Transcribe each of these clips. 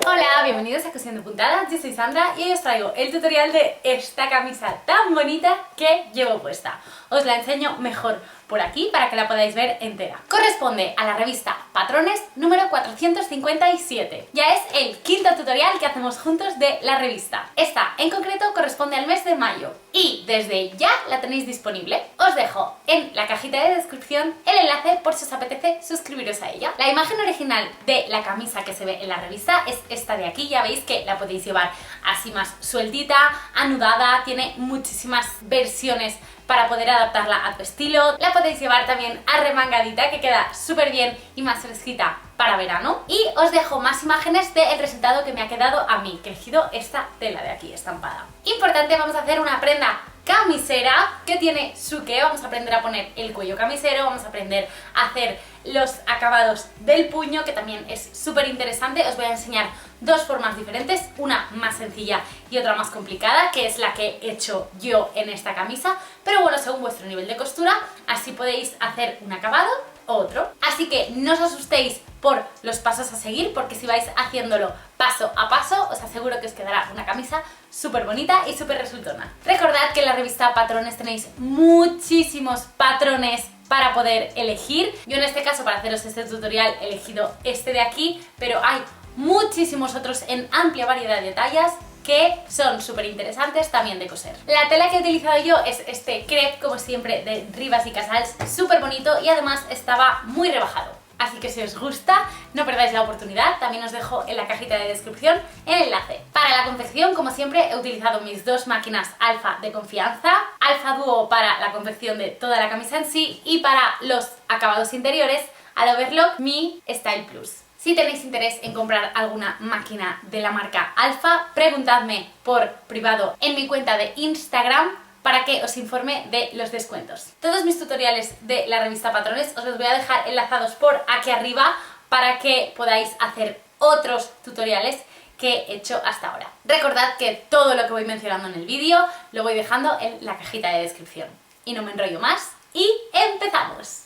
Hola, bienvenidos a Cosiendo Puntadas, yo soy Sandra y hoy os traigo el tutorial de esta camisa tan bonita que llevo puesta. Os la enseño mejor por aquí para que la podáis ver entera. Corresponde a la revista Patrones número 457. Ya es el quinto tutorial que hacemos juntos de la revista. Esta en concreto corresponde al mes de mayo y desde ya la tenéis disponible. Os dejo en la cajita de descripción el enlace por si os apetece suscribiros a ella. La imagen original de la camisa que se ve en la revista es esta de aquí. Ya veis que la podéis llevar así más sueltita, anudada, tiene muchísimas versiones para poder adaptarla a tu estilo. La podéis llevar también arremangadita, que queda súper bien y más fresquita para verano. Y os dejo más imágenes del resultado que me ha quedado a mí, que he elegido esta tela de aquí estampada. Importante, vamos a hacer una prenda camisera que tiene su qué. Vamos a aprender a poner el cuello camisero, vamos a aprender a hacer los acabados del puño, que también es súper interesante. Os voy a enseñar dos formas diferentes, una más sencilla y otra más complicada, que es la que he hecho yo en esta camisa, pero bueno, según vuestro nivel de costura, así podéis hacer un acabado u otro. Así que no os asustéis por los pasos a seguir, porque si vais haciéndolo paso a paso, os aseguro que os quedará una camisa súper bonita y súper resultona. Recordad que en la revista Patrones tenéis muchísimos patrones para poder elegir. Yo en este caso, para haceros este tutorial, he elegido este de aquí, pero hay muchísimos otros en amplia variedad de tallas que son súper interesantes también de coser. La tela que he utilizado yo es este crepe, como siempre, de Ribas y Casals, súper bonito y además estaba muy rebajado. Así que si os gusta, no perdáis la oportunidad. También os dejo en la cajita de descripción el enlace. Para la confección, como siempre, he utilizado mis dos máquinas Alfa de confianza. Alfa Duo para la confección de toda la camisa en sí, y para los acabados interiores, al Overlock Mi Style Plus. Si tenéis interés en comprar alguna máquina de la marca Alfa, preguntadme por privado en mi cuenta de Instagram para que os informe de los descuentos. Todos mis tutoriales de la revista Patrones os los voy a dejar enlazados por aquí arriba para que podáis hacer otros tutoriales que he hecho hasta ahora. Recordad que todo lo que voy mencionando en el vídeo lo voy dejando en la cajita de descripción. Y no me enrollo más y ¡empezamos!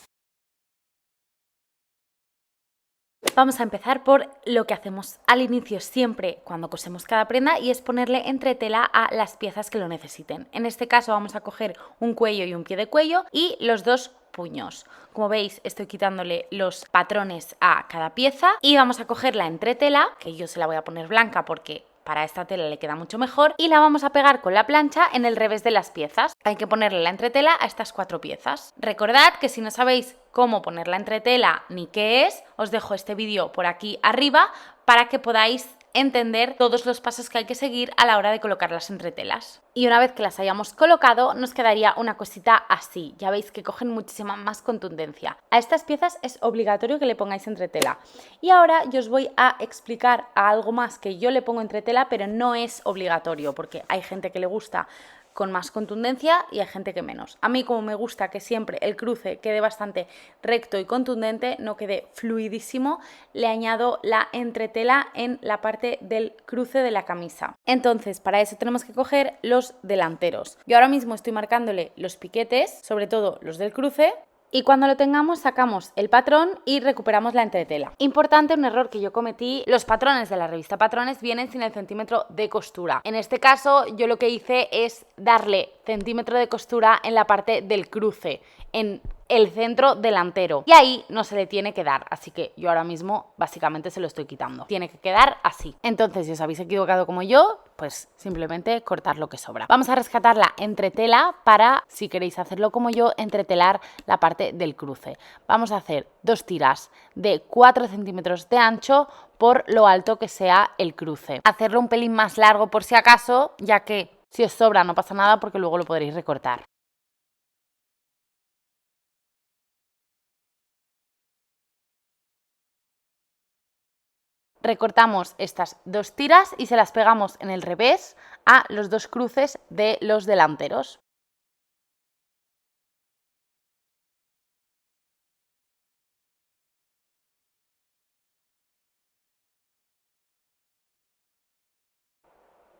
Vamos a empezar por lo que hacemos al inicio siempre cuando cosemos cada prenda, y es ponerle entretela a las piezas que lo necesiten. En este caso vamos a coger un cuello y un pie de cuello y los dos puños. Como veis, estoy quitándole los patrones a cada pieza y vamos a coger la entretela, que yo se la voy a poner blanca porque para esta tela le queda mucho mejor, y la vamos a pegar con la plancha en el revés de las piezas. Hay que ponerle la entretela a estas cuatro piezas. Recordad que si no sabéis cómo poner la entretela ni qué es, os dejo este vídeo por aquí arriba para que podáis entender todos los pasos que hay que seguir a la hora de colocar las entretelas. Y una vez que las hayamos colocado, nos quedaría una cosita así. Ya veis que cogen muchísima más contundencia. A estas piezas es obligatorio que le pongáis entretela. Y ahora yo os voy a explicar algo más que yo le pongo entretela, pero no es obligatorio, porque hay gente que le gusta con más contundencia y hay gente que menos. A mí, como me gusta que siempre el cruce quede bastante recto y contundente, no quede fluidísimo, le añado la entretela en la parte del cruce de la camisa. Entonces, para eso tenemos que coger los delanteros. Yo ahora mismo estoy marcándole los piquetes, sobre todo los del cruce, y cuando lo tengamos sacamos el patrón y recuperamos la entretela. Importante, un error que yo cometí: los patrones de la revista Patrones vienen sin el centímetro de costura. En este caso yo lo que hice es darle centímetro de costura en la parte del cruce, en el centro delantero, y ahí no se le tiene que dar, así que yo ahora mismo básicamente se lo estoy quitando. Tiene que quedar así. Entonces, si os habéis equivocado como yo, pues simplemente cortar lo que sobra. Vamos a rescatar la entretela para, si queréis hacerlo como yo, entretelar la parte del cruce. Vamos a hacer dos tiras de 4 centímetros de ancho por lo alto que sea el cruce. Hacerlo un pelín más largo por si acaso, ya que si os sobra no pasa nada porque luego lo podréis recortar. Recortamos estas dos tiras y se las pegamos en el revés a los dos cruces de los delanteros.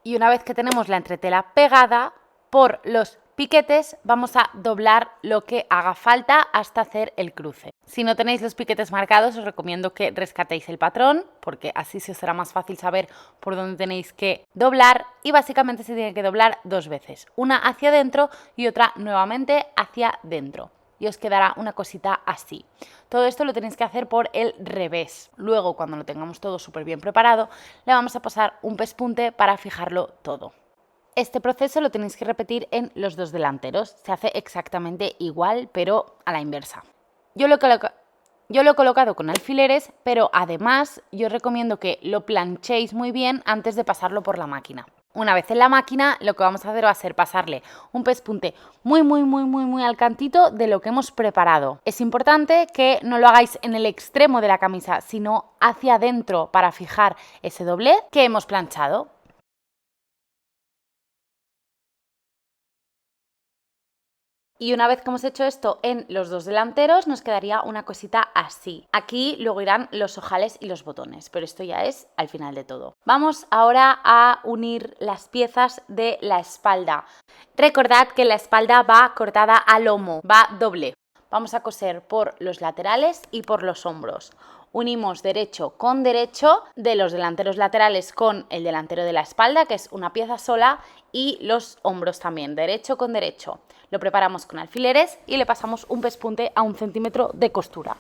Y una vez que tenemos la entretela pegada, por los piquetes vamos a doblar lo que haga falta hasta hacer el cruce. Si no tenéis los piquetes marcados, os recomiendo que rescatéis el patrón, porque así se os será más fácil saber por dónde tenéis que doblar, y básicamente se tiene que doblar 2 veces, una hacia adentro y otra nuevamente hacia dentro. Y os quedará una cosita así. Todo esto lo tenéis que hacer por el revés. Luego, cuando lo tengamos todo súper bien preparado, le vamos a pasar un pespunte para fijarlo todo. Este proceso lo tenéis que repetir en los 2 delanteros. Se hace exactamente igual, pero a la inversa. Yo lo he colocado con alfileres, pero además yo os recomiendo que lo planchéis muy bien antes de pasarlo por la máquina. Una vez en la máquina, lo que vamos a hacer va a ser pasarle un pespunte muy al cantito de lo que hemos preparado. Es importante que no lo hagáis en el extremo de la camisa, sino hacia adentro para fijar ese doblez que hemos planchado. Y una vez que hemos hecho esto en los 2 delanteros, nos quedaría una cosita así. Aquí luego irán los ojales y los botones, pero esto ya es al final de todo. Vamos ahora a unir las piezas de la espalda. Recordad que la espalda va cortada a lomo, va doble. Vamos a coser por los laterales y por los hombros. Unimos derecho con derecho, de los delanteros laterales con el delantero de la espalda, que es una pieza sola, y los hombros también, derecho con derecho. Lo preparamos con alfileres y le pasamos un pespunte a 1 centímetro de costura.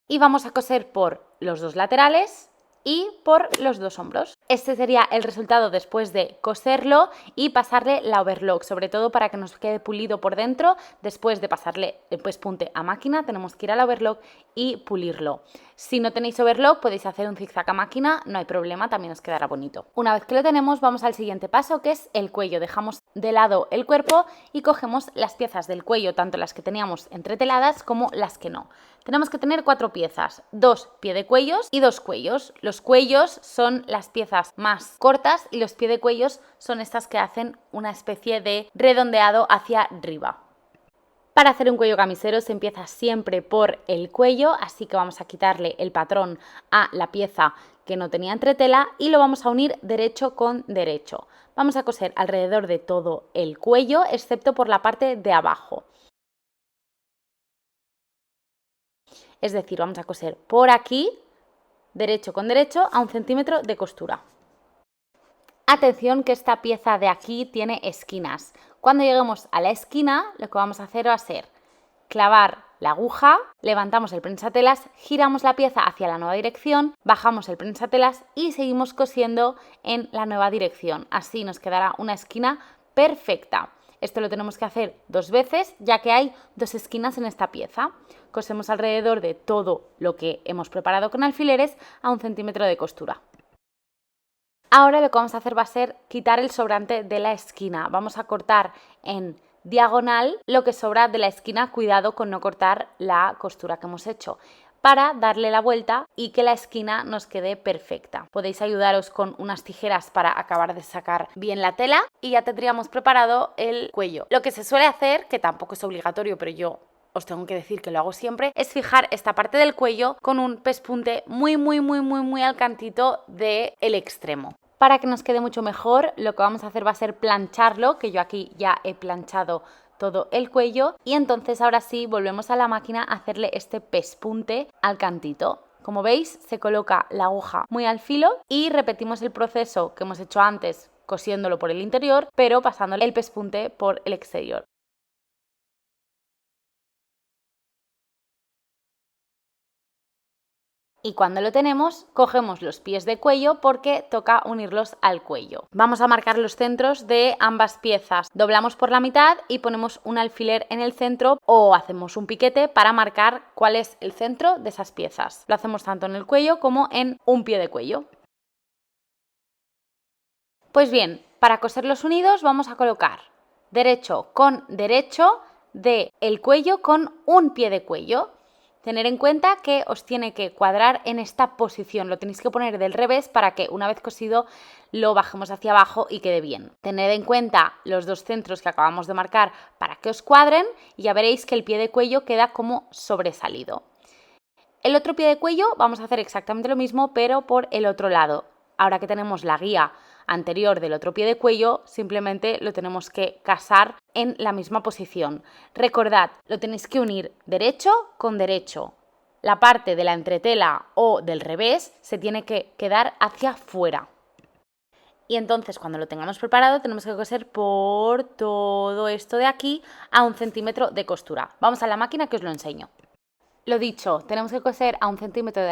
Y vamos a coser por los 2 laterales y por los 2 hombros. Este sería el resultado después de coserlo y pasarle la overlock, sobre todo para que nos quede pulido por dentro. Después de pasarle el pespunte a máquina, tenemos que ir a la overlock y pulirlo. Si no tenéis overlock, podéis hacer un zigzag a máquina, no hay problema, también os quedará bonito. Una vez que lo tenemos, vamos al siguiente paso, que es el cuello. Dejamos de lado el cuerpo y cogemos las piezas del cuello, tanto las que teníamos entreteladas como las que no. Tenemos que tener 4 piezas, 2 pie de cuellos y 2 cuellos. Los cuellos son las piezas más cortas y los pie de cuellos son estas que hacen una especie de redondeado hacia arriba. Para hacer un cuello camisero se empieza siempre por el cuello, así que vamos a quitarle el patrón a la pieza que no tenía entretela y lo vamos a unir derecho con derecho. Vamos a coser alrededor de todo el cuello, excepto por la parte de abajo. Es decir, vamos a coser por aquí, derecho con derecho, a 1 centímetro de costura. Atención que esta pieza de aquí tiene esquinas. Cuando lleguemos a la esquina, lo que vamos a hacer va a ser clavar la aguja, levantamos el prensatelas, giramos la pieza hacia la nueva dirección, bajamos el prensatelas y seguimos cosiendo en la nueva dirección. Así nos quedará una esquina perfecta. Esto lo tenemos que hacer 2 veces, ya que hay 2 esquinas en esta pieza. Cosemos alrededor de todo lo que hemos preparado con alfileres a 1 centímetro de costura. Ahora lo que vamos a hacer va a ser quitar el sobrante de la esquina. Vamos a cortar en diagonal lo que sobra de la esquina, cuidado con no cortar la costura que hemos hecho, para darle la vuelta y que la esquina nos quede perfecta. Podéis ayudaros con unas tijeras para acabar de sacar bien la tela y ya tendríamos preparado el cuello. Lo que se suele hacer, que tampoco es obligatorio, pero yo os tengo que decir que lo hago siempre, es fijar esta parte del cuello con un pespunte muy al cantito del extremo. Para que nos quede mucho mejor, lo que vamos a hacer va a ser plancharlo, que yo aquí ya he planchado todo el cuello, y entonces ahora sí volvemos a la máquina a hacerle este pespunte al cantito. Como veis, se coloca la aguja muy al filo y repetimos el proceso que hemos hecho antes cosiéndolo por el interior, pero pasándole el pespunte por el exterior. Y cuando lo tenemos, cogemos los pies de cuello porque toca unirlos al cuello. Vamos a marcar los centros de ambas piezas. Doblamos por la mitad y ponemos un alfiler en el centro o hacemos un piquete para marcar cuál es el centro de esas piezas. Lo hacemos tanto en el cuello como en un pie de cuello. Pues bien, para coser los unidos vamos a colocar derecho con derecho del cuello con un pie de cuello. Tener en cuenta que os tiene que cuadrar en esta posición, lo tenéis que poner del revés para que una vez cosido lo bajemos hacia abajo y quede bien. Tened en cuenta los dos centros que acabamos de marcar para que os cuadren y ya veréis que el pie de cuello queda como sobresalido. El otro pie de cuello vamos a hacer exactamente lo mismo, pero por el otro lado. Ahora que tenemos la guía anterior del otro pie de cuello, simplemente lo tenemos que casar en la misma posición. Recordad, lo tenéis que unir derecho con derecho. La parte de la entretela o del revés se tiene que quedar hacia afuera. Y entonces cuando lo tengamos preparado tenemos que coser por todo esto de aquí a 1 centímetro de costura. Vamos a la máquina que os lo enseño. Lo dicho, tenemos que coser a 1 centímetro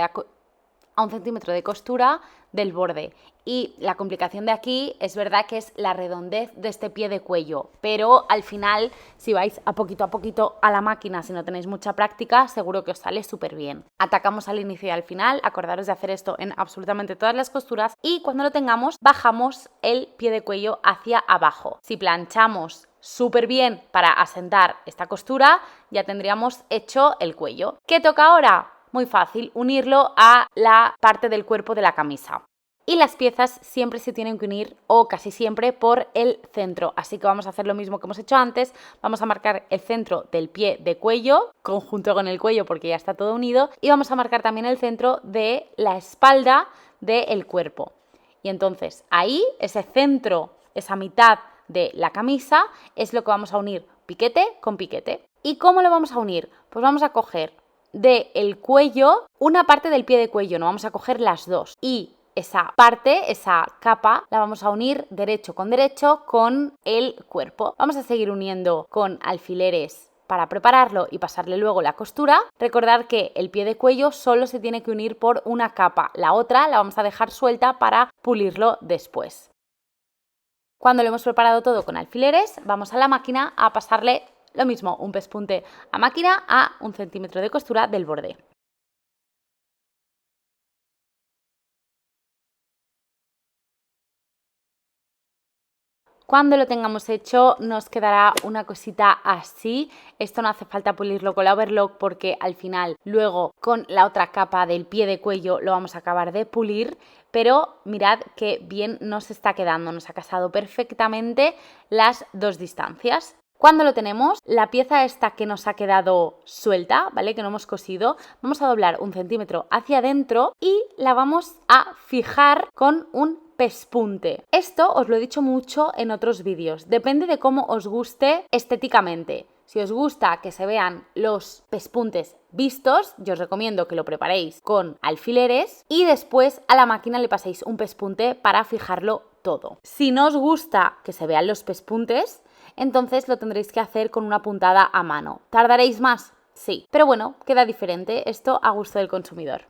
de costura del borde. Y la complicación de aquí es verdad que es la redondez de este pie de cuello, pero al final, si vais a poquito a la máquina, si no tenéis mucha práctica, seguro que os sale súper bien. Atacamos al inicio y al final, acordaros de hacer esto en absolutamente todas las costuras y cuando lo tengamos, bajamos el pie de cuello hacia abajo. Si planchamos súper bien para asentar esta costura, ya tendríamos hecho el cuello. ¿Qué toca ahora? Muy fácil, unirlo a la parte del cuerpo de la camisa. Y las piezas siempre se tienen que unir, o casi siempre, por el centro. Así que vamos a hacer lo mismo que hemos hecho antes. Vamos a marcar el centro del pie de cuello, conjunto con el cuello porque ya está todo unido. Y vamos a marcar también el centro de la espalda del cuerpo. Y entonces ahí, ese centro, esa mitad de la camisa, es lo que vamos a unir piquete con piquete. ¿Y cómo lo vamos a unir? Pues vamos a coger del cuello una parte del pie de cuello, no vamos a coger las dos. Y esa parte, esa capa, la vamos a unir derecho con el cuerpo. Vamos a seguir uniendo con alfileres para prepararlo y pasarle luego la costura. Recordad que el pie de cuello solo se tiene que unir por una capa, la otra la vamos a dejar suelta para pulirlo después. Cuando lo hemos preparado todo con alfileres, vamos a la máquina a pasarle lo mismo, un pespunte a máquina a 1 centímetro de costura del borde. Cuando lo tengamos hecho nos quedará una cosita así. Esto no hace falta pulirlo con la overlock porque al final luego con la otra capa del pie de cuello lo vamos a acabar de pulir. Pero mirad qué bien nos está quedando, nos ha casado perfectamente las dos distancias. Cuando lo tenemos, la pieza esta que nos ha quedado suelta, ¿vale? Que no hemos cosido, vamos a doblar 1 centímetro hacia adentro y la vamos a fijar con un pespunte. Esto os lo he dicho mucho en otros vídeos, depende de cómo os guste estéticamente. Si os gusta que se vean los pespuntes vistos, yo os recomiendo que lo preparéis con alfileres y después a la máquina le paséis un pespunte para fijarlo todo. Si no os gusta que se vean los pespuntes, entonces lo tendréis que hacer con una puntada a mano. ¿Tardaréis más? Sí, pero bueno, queda diferente, esto a gusto del consumidor.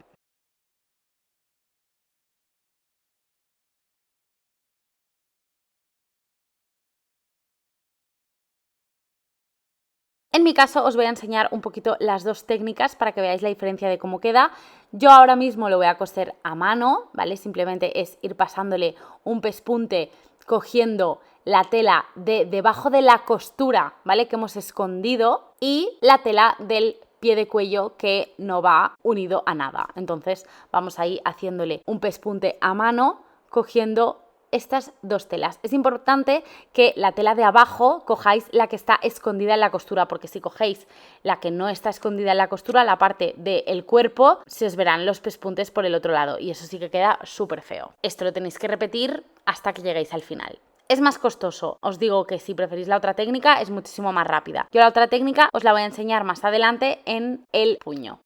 En mi caso os voy a enseñar un poquito las dos técnicas para que veáis la diferencia de cómo queda. Yo ahora mismo lo voy a coser a mano, ¿vale? Simplemente es ir pasándole un pespunte cogiendo la tela de debajo de la costura, ¿vale? Que hemos escondido y la tela del pie de cuello que no va unido a nada. Entonces vamos ahí haciéndole un pespunte a mano cogiendo estas dos telas. Es importante que la tela de abajo cojáis la que está escondida en la costura, porque si cogéis la que no está escondida en la costura, la parte del cuerpo, se os verán los pespuntes por el otro lado y eso sí que queda súper feo. Esto lo tenéis que repetir hasta que lleguéis al final. Es más costoso, os digo que si preferís la otra técnica es muchísimo más rápida. Yo la otra técnica os la voy a enseñar más adelante en el puño.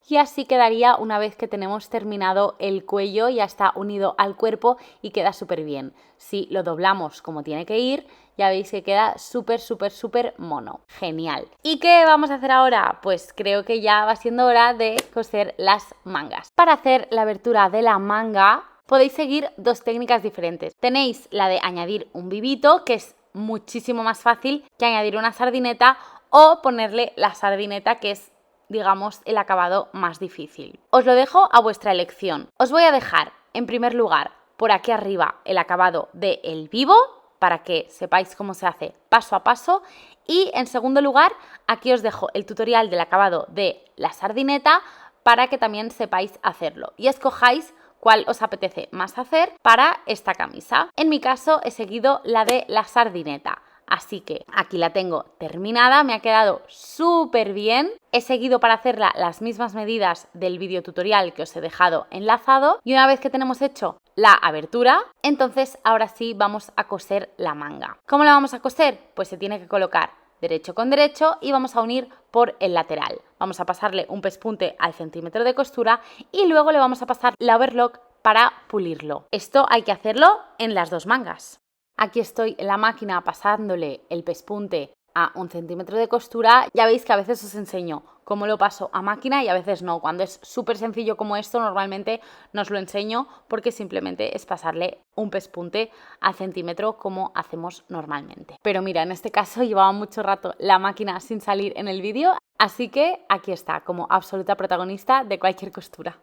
Y así quedaría una vez que tenemos terminado el cuello, ya está unido al cuerpo y queda súper bien. Si lo doblamos como tiene que ir, ya veis que queda súper mono. Genial. ¿Y qué vamos a hacer ahora? Pues creo que ya va siendo hora de coser las mangas. Para hacer la abertura de la manga podéis seguir dos técnicas diferentes. Tenéis la de añadir un vivito, que es muchísimo más fácil que añadir una sardineta, o ponerle la sardineta, que es, digamos, el acabado más difícil. Os lo dejo a vuestra elección. Os voy a dejar, en primer lugar, por aquí arriba el acabado del vivo, para que sepáis cómo se hace paso a paso. Y en segundo lugar, aquí os dejo el tutorial del acabado de la sardineta para que también sepáis hacerlo y escojáis cuál os apetece más hacer para esta camisa. En mi caso he seguido la de la sardineta. Así que aquí la tengo terminada, me ha quedado súper bien. He seguido para hacerla las mismas medidas del vídeo tutorial que os he dejado enlazado. Y una vez que tenemos hecho la abertura, entonces ahora sí vamos a coser la manga. ¿Cómo la vamos a coser? Pues se tiene que colocar derecho con derecho y vamos a unir por el lateral. Vamos a pasarle un pespunte al centímetro de costura y luego le vamos a pasar la overlock para pulirlo. Esto hay que hacerlo en las dos mangas. Aquí estoy en la máquina pasándole el pespunte a 1 centímetro de costura. Ya veis que a veces os enseño cómo lo paso a máquina y a veces no. Cuando es súper sencillo como esto, normalmente no os lo enseño porque simplemente es pasarle un pespunte al centímetro como hacemos normalmente. Pero mira, en este caso llevaba mucho rato la máquina sin salir en el vídeo, así que aquí está, como absoluta protagonista de cualquier costura.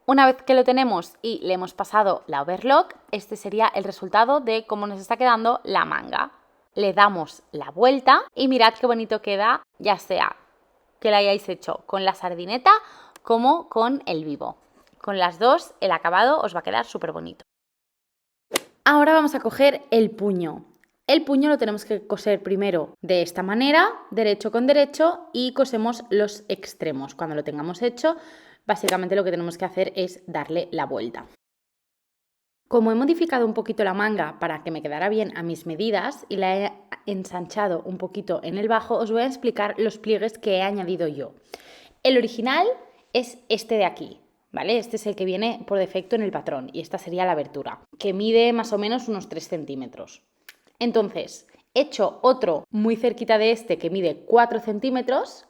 Una vez que lo tenemos y le hemos pasado la overlock, este sería el resultado de cómo nos está quedando la manga. Le damos la vuelta y mirad qué bonito queda, ya sea que la hayáis hecho con la sardineta como con el vivo. Con las dos el acabado os va a quedar súper bonito. Ahora vamos a coger el puño. El puño lo tenemos que coser primero de esta manera, derecho con derecho, y cosemos los extremos. Cuando lo tengamos hecho, básicamente lo que tenemos que hacer es darle la vuelta. Como he modificado un poquito la manga para que me quedara bien a mis medidas y la he ensanchado un poquito en el bajo, os voy a explicar los pliegues que he añadido yo. El original es este de aquí, ¿vale? Este es el que viene por defecto en el patrón y esta sería la abertura, que mide más o menos unos 3 centímetros. Entonces, he hecho otro muy cerquita de este que mide 4 centímetros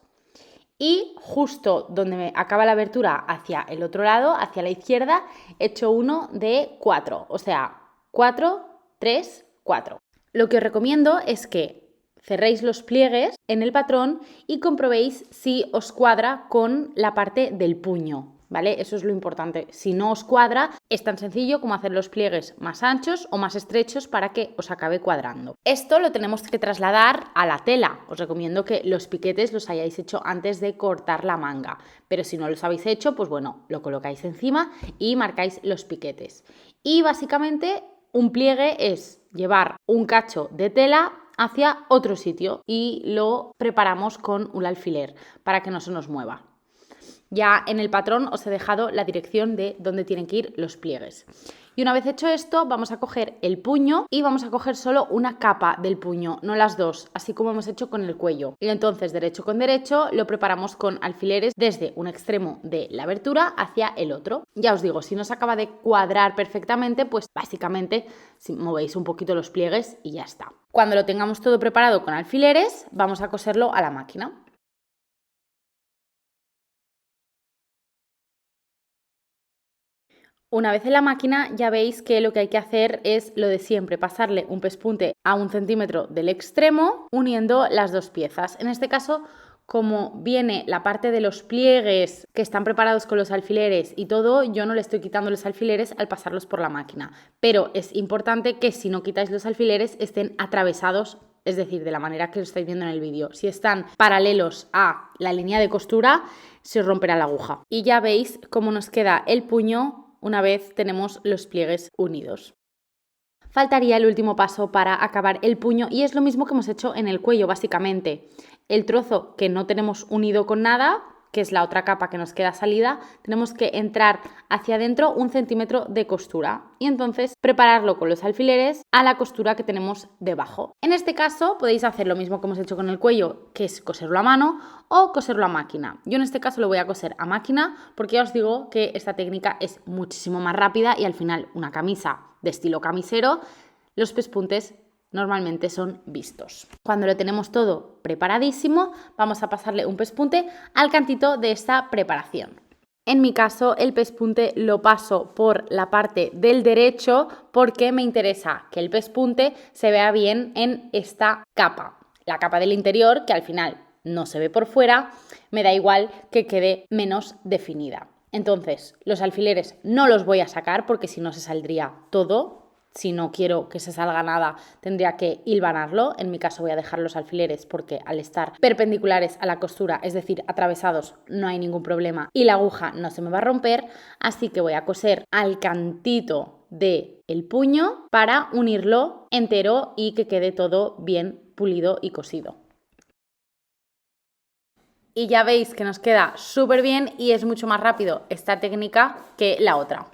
y justo donde me acaba la abertura hacia el otro lado, hacia la izquierda, he hecho uno de 4, o sea, 4, 3, 4. Lo que os recomiendo es que cerréis los pliegues en el patrón y comprobéis si os cuadra con la parte del puño, ¿vale? Eso es lo importante. Si no os cuadra, es tan sencillo como hacer los pliegues más anchos o más estrechos para que os acabe cuadrando. Esto lo tenemos que trasladar a la tela. Os recomiendo que los piquetes los hayáis hecho antes de cortar la manga, pero si no los habéis hecho, pues bueno, lo colocáis encima y marcáis los piquetes. Y básicamente un pliegue es llevar un cacho de tela hacia otro sitio y lo preparamos con un alfiler para que no se nos mueva. Ya en el patrón os he dejado la dirección de dónde tienen que ir los pliegues. Y una vez hecho esto, vamos a coger el puño y vamos a coger solo una capa del puño, no las dos, así como hemos hecho con el cuello. Y entonces, derecho con derecho, lo preparamos con alfileres desde un extremo de la abertura hacia el otro. Ya os digo, si no se acaba de cuadrar perfectamente, pues básicamente si movéis un poquito los pliegues y ya está. Cuando lo tengamos todo preparado con alfileres, vamos a coserlo a la máquina. Una vez en la máquina ya veis que lo que hay que hacer es lo de siempre, pasarle un pespunte a 1 centímetro del extremo uniendo las dos piezas. En este caso, como viene la parte de los pliegues que están preparados con los alfileres y todo, yo no le estoy quitando los alfileres al pasarlos por la máquina. Pero es importante que si no quitáis los alfileres estén atravesados, es decir, de la manera que lo estáis viendo en el vídeo. Si están paralelos a la línea de costura, se os romperá la aguja. Y ya veis cómo nos queda el puño una vez tenemos los pliegues unidos. Faltaría el último paso para acabar el puño y es lo mismo que hemos hecho en el cuello básicamente. El trozo que no tenemos unido con nada, que es la otra capa que nos queda salida, tenemos que entrar hacia adentro 1 centímetro de costura y entonces prepararlo con los alfileres a la costura que tenemos debajo. En este caso podéis hacer lo mismo que hemos hecho con el cuello, que es coserlo a mano o coserlo a máquina. Yo en este caso lo voy a coser a máquina porque ya os digo que esta técnica es muchísimo más rápida y al final una camisa de estilo camisero, los pespuntes normalmente son vistos. Cuando lo tenemos todo preparadísimo, vamos a pasarle un pespunte al cantito de esta preparación. En mi caso, el pespunte lo paso por la parte del derecho porque me interesa que el pespunte se vea bien en esta capa. La capa del interior, que al final no se ve por fuera, me da igual que quede menos definida. Entonces, los alfileres no los voy a sacar porque si no se saldría todo. Si no quiero que se salga nada, tendría que hilvanarlo. En mi caso voy a dejar los alfileres porque al estar perpendiculares a la costura, es decir, atravesados, no hay ningún problema y la aguja no se me va a romper. Así que voy a coser al cantito del puño para unirlo entero y que quede todo bien pulido y cosido. Y ya veis que nos queda súper bien y es mucho más rápido esta técnica que la otra.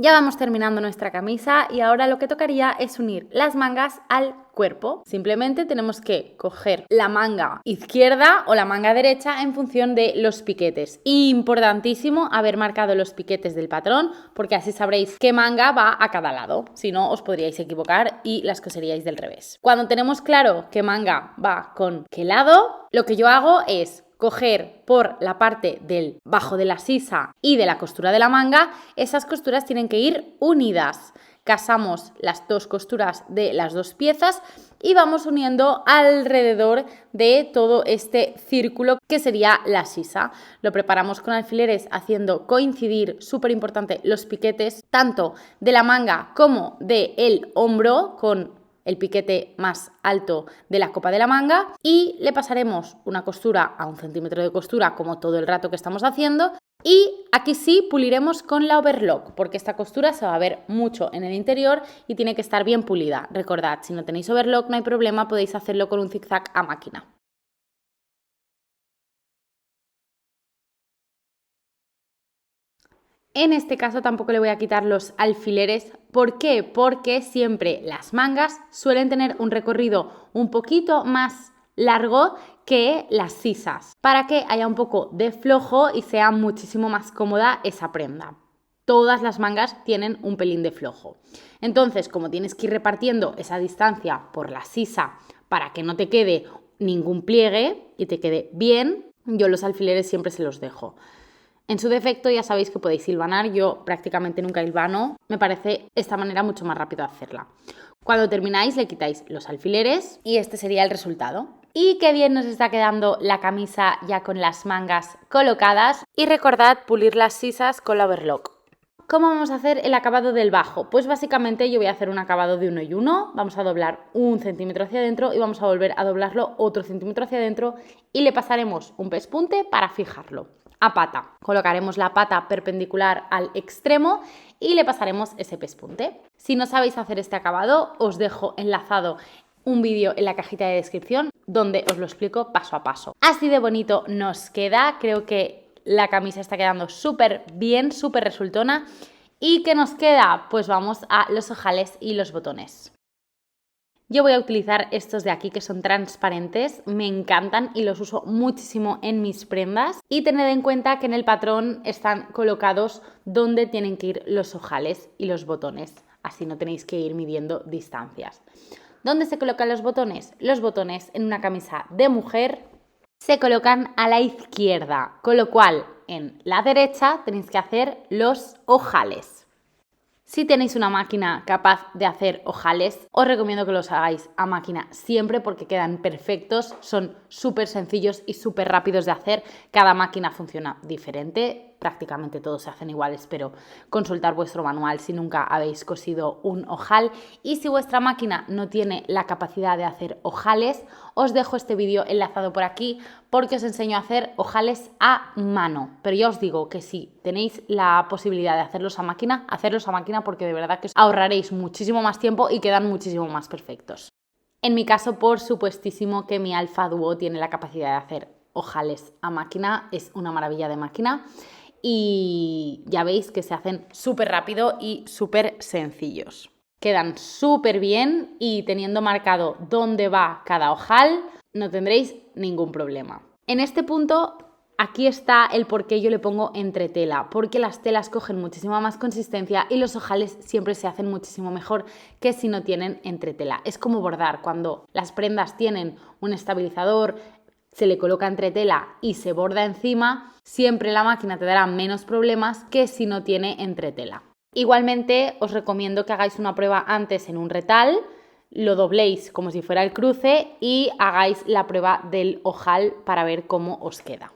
Ya vamos terminando nuestra camisa y ahora lo que tocaría es unir las mangas al cuerpo. Simplemente tenemos que coger la manga izquierda o la manga derecha en función de los piquetes. Importantísimo haber marcado los piquetes del patrón porque así sabréis qué manga va a cada lado. Si no, os podríais equivocar y las coseríais del revés. Cuando tenemos claro qué manga va con qué lado, lo que yo hago es coger por la parte del bajo de la sisa y de la costura de la manga, esas costuras tienen que ir unidas. Casamos las dos costuras de las dos piezas y vamos uniendo alrededor de todo este círculo que sería la sisa. Lo preparamos con alfileres haciendo coincidir, súper importante, los piquetes tanto de la manga como del hombro con el piquete más alto de la copa de la manga y le pasaremos una costura a 1 centímetro de costura como todo el rato que estamos haciendo y aquí sí puliremos con la overlock porque esta costura se va a ver mucho en el interior y tiene que estar bien pulida. Recordad, si no tenéis overlock no hay problema, podéis hacerlo con un zigzag a máquina. En este caso tampoco le voy a quitar los alfileres. ¿Por qué? Porque siempre las mangas suelen tener un recorrido un poquito más largo que las sisas, para que haya un poco de flojo y sea muchísimo más cómoda esa prenda. Todas las mangas tienen un pelín de flojo. Entonces, como tienes que ir repartiendo esa distancia por la sisa para que no te quede ningún pliegue y te quede bien, yo los alfileres siempre se los dejo. En su defecto ya sabéis que podéis hilvanar, yo prácticamente nunca hilvano, me parece esta manera mucho más rápido de hacerla. Cuando termináis le quitáis los alfileres y este sería el resultado. Y qué bien nos está quedando la camisa ya con las mangas colocadas y recordad pulir las sisas con la overlock. ¿Cómo vamos a hacer el acabado del bajo? Pues básicamente yo voy a hacer un acabado de 1 y 1, vamos a doblar 1 centímetro hacia adentro y vamos a volver a doblarlo otro centímetro hacia adentro y le pasaremos un pespunte para fijarlo. A pata. Colocaremos la pata perpendicular al extremo y le pasaremos ese pespunte. Si no sabéis hacer este acabado, os dejo enlazado un vídeo en la cajita de descripción donde os lo explico paso a paso. Así de bonito nos queda, creo que la camisa está quedando súper bien, súper resultona. ¿Y qué nos queda? Pues vamos a los ojales y los botones. Yo voy a utilizar estos de aquí que son transparentes, me encantan y los uso muchísimo en mis prendas. Y tened en cuenta que en el patrón están colocados donde tienen que ir los ojales y los botones, así no tenéis que ir midiendo distancias. ¿Dónde se colocan los botones? Los botones en una camisa de mujer se colocan a la izquierda, con lo cual en la derecha tenéis que hacer los ojales. Si tenéis una máquina capaz de hacer ojales, os recomiendo que los hagáis a máquina siempre porque quedan perfectos, son súper sencillos y súper rápidos de hacer. Cada máquina funciona diferente, prácticamente todos se hacen iguales, pero consultar vuestro manual si nunca habéis cosido un ojal. Y si vuestra máquina no tiene la capacidad de hacer ojales, os dejo este vídeo enlazado por aquí porque os enseño a hacer ojales a mano. Pero ya os digo que si tenéis la posibilidad de hacerlos a máquina porque de verdad que os ahorraréis muchísimo más tiempo y quedan muchísimo más perfectos. En mi caso, por supuestísimo que mi Alpha Duo tiene la capacidad de hacer ojales a máquina, es una maravilla de máquina y ya veis que se hacen súper rápido y súper sencillos. Quedan súper bien y teniendo marcado dónde va cada ojal no tendréis ningún problema. En este punto aquí está el por qué yo le pongo entretela, porque las telas cogen muchísima más consistencia y los ojales siempre se hacen muchísimo mejor que si no tienen entretela. Es como bordar, cuando las prendas tienen un estabilizador, se le coloca entretela y se borda encima, siempre la máquina te dará menos problemas que si no tiene entretela. Igualmente os recomiendo que hagáis una prueba antes en un retal, lo dobléis como si fuera el cruce y hagáis la prueba del ojal para ver cómo os queda.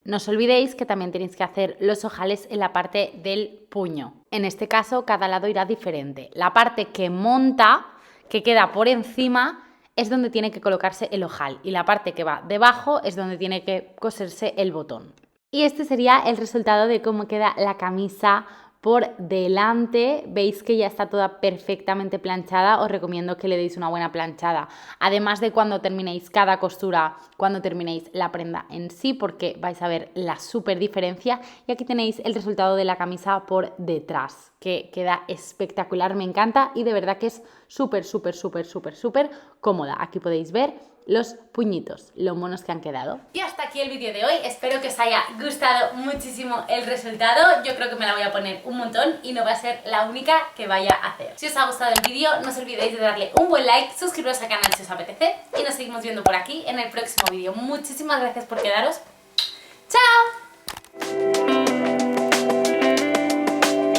No os olvidéis que también tenéis que hacer los ojales en la parte del puño. En este caso, cada lado irá diferente. La parte que monta, que queda por encima, es donde tiene que colocarse el ojal. Y la parte que va debajo es donde tiene que coserse el botón. Y este sería el resultado de cómo queda la camisa por delante. Veis que ya está toda perfectamente planchada. Os recomiendo que le deis una buena planchada, además de cuando terminéis cada costura, cuando terminéis la prenda en sí, porque vais a ver la súper diferencia. Y aquí tenéis el resultado de la camisa por detrás, que queda espectacular, me encanta y de verdad que es súper cómoda. Aquí podéis ver los puñitos, lo monos que han quedado. Y hasta aquí el vídeo de hoy, espero que os haya gustado muchísimo el resultado. Yo creo que me la voy a poner un montón y no va a ser la única que vaya a hacer. Si os ha gustado el vídeo, no os olvidéis de darle un buen like, suscribiros al canal si os apetece y nos seguimos viendo por aquí en el próximo vídeo. Muchísimas gracias por quedaros. ¡Chao!